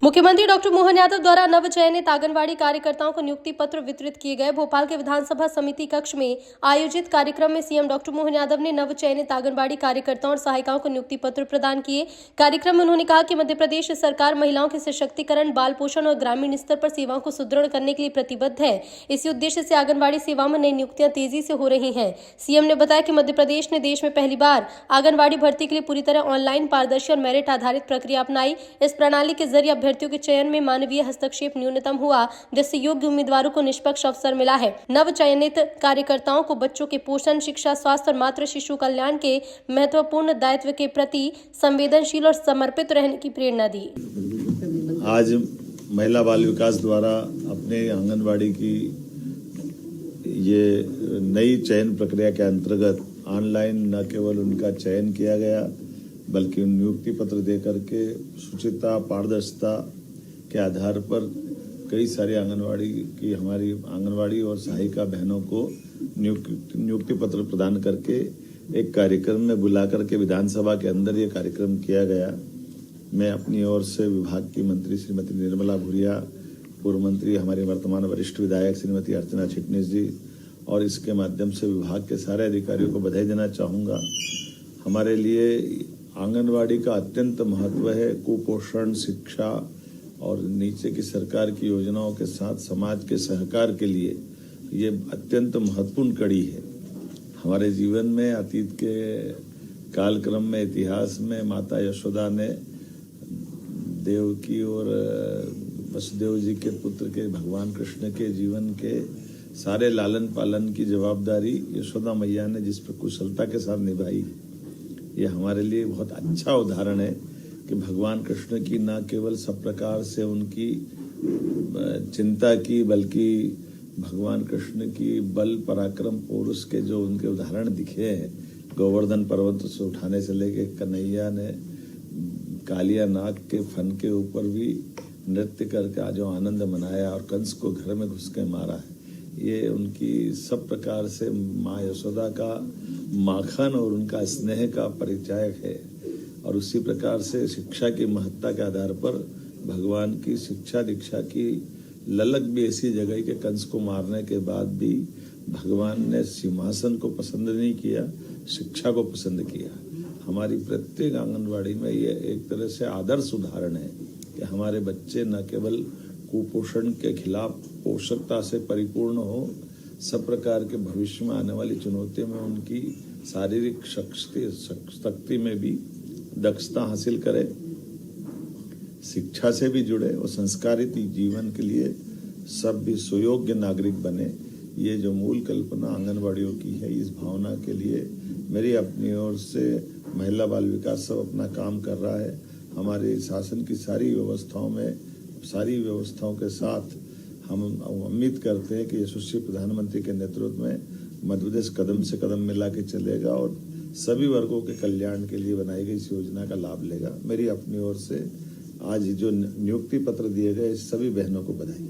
मुख्यमंत्री डॉक्टर मोहन यादव द्वारा नव चयनित आंगनबाड़ी कार्यकर्ताओं को नियुक्ति पत्र वितरित किए गए। भोपाल के विधानसभा समिति कक्ष में आयोजित कार्यक्रम में सीएम डॉक्टर मोहन यादव ने नव चयनित आंगनबाड़ी कार्यकर्ताओं और सहायिकाओं को नियुक्ति पत्र प्रदान किए। कार्यक्रम में उन्होंने कहा कि मध्य प्रदेश सरकार महिलाओं के सशक्तिकरण, बाल पोषण और ग्रामीण स्तर पर सेवाओं को सुदृढ़ करने के लिए प्रतिबद्ध है। इसी उद्देश्य से आंगनबाड़ी सेवाओं में नई नियुक्तियां तेजी से हो रही हैं। सीएम ने बताया कि मध्य प्रदेश ने देश में पहली बार आंगनबाड़ी भर्ती के लिए पूरी तरह ऑनलाइन, पारदर्शी और मेरिट आधारित प्रक्रिया अपनाई। इस प्रणाली के जरिए अभ्यर्थियों के चयन में मानवीय हस्तक्षेप न्यूनतम हुआ, जिससे योग्य उम्मीदवारों को निष्पक्ष अवसर मिला है। नव चयनित कार्यकर्ताओं को बच्चों के पोषण, शिक्षा, स्वास्थ्य और मातृ शिशु कल्याण के महत्वपूर्ण दायित्व के प्रति संवेदनशील और समर्पित रहने की प्रेरणा दी। आज महिला बाल विकास द्वारा अपने आंगनबाड़ी की ये नई चयन प्रक्रिया के अंतर्गत ऑनलाइन न केवल उनका चयन किया गया, बल्कि नियुक्ति पत्र दे करके शुचिता, पारदर्शिता के आधार पर कई सारी हमारी आंगनवाड़ी और सहायिका बहनों को नियुक्ति पत्र प्रदान करके एक कार्यक्रम में बुला करके विधानसभा के अंदर ये कार्यक्रम किया गया। मैं अपनी ओर से विभाग की मंत्री श्रीमती निर्मला भूरिया, पूर्व मंत्री हमारे वर्तमान वरिष्ठ विधायक श्रीमती अर्चना चिटनीस जी और इसके माध्यम से विभाग के सारे अधिकारियों को बधाई देना चाहूँगा। हमारे लिए आंगनवाड़ी का अत्यंत महत्व है। कुपोषण, शिक्षा और नीचे की सरकार की योजनाओं के साथ समाज के सहकार के लिए ये अत्यंत महत्वपूर्ण कड़ी है। हमारे जीवन में अतीत के कालक्रम में, इतिहास में माता यशोदा ने देवकी और वसुदेव जी के पुत्र के भगवान कृष्ण के जीवन के सारे लालन पालन की जवाबदारी यशोदा मैया ने जिस पर कुशलता के साथ निभाई, ये हमारे लिए बहुत अच्छा उदाहरण है कि भगवान कृष्ण की न केवल सब प्रकार से उनकी चिंता की, बल्कि भगवान कृष्ण की बल पराक्रम पुरुष के जो उनके उदाहरण दिखे हैं, गोवर्धन पर्वत से उठाने से लेके कन्हैया ने कालिया नाग के फन के ऊपर भी नृत्य करके जो आनंद मनाया और कंस को घर में घुस के मारा है, ये उनकी सब प्रकार से माँ यशोदा का माखन और उनका स्नेह का परिचायक है। और उसी प्रकार से शिक्षा की महत्ता के आधार पर भगवान की शिक्षा दीक्षा की ललक भी ऐसी जगह के कंस को मारने के बाद भी भगवान ने सिंहासन को पसंद नहीं किया, शिक्षा को पसंद किया। हमारी प्रत्येक आंगनवाड़ी में ये एक तरह से आदर्श उदाहरण है कि हमारे बच्चे न केवल कुपोषण के खिलाफ पोषकता से परिपूर्ण हो, सब प्रकार के भविष्य में आने वाली चुनौतियों में उनकी शारीरिक शक्ति में भी दक्षता हासिल करे, शिक्षा से भी जुड़े और संस्कारित जीवन के लिए सब भी सुयोग्य नागरिक बने। ये जो मूल कल्पना आंगनबाड़ियों की है, इस भावना के लिए मेरी अपनी ओर से महिला बाल विकास सब अपना काम कर रहा है। हमारे शासन की सारी व्यवस्थाओं के साथ हम उम्मीद करते हैं कि यशस्वी प्रधानमंत्री के नेतृत्व में मध्य प्रदेश कदम से कदम मिला के चलेगा और सभी वर्गों के कल्याण के लिए बनाई गई इस योजना का लाभ लेगा। मेरी अपनी ओर से आज जो नियुक्ति पत्र दिए गए सभी बहनों को बधाई।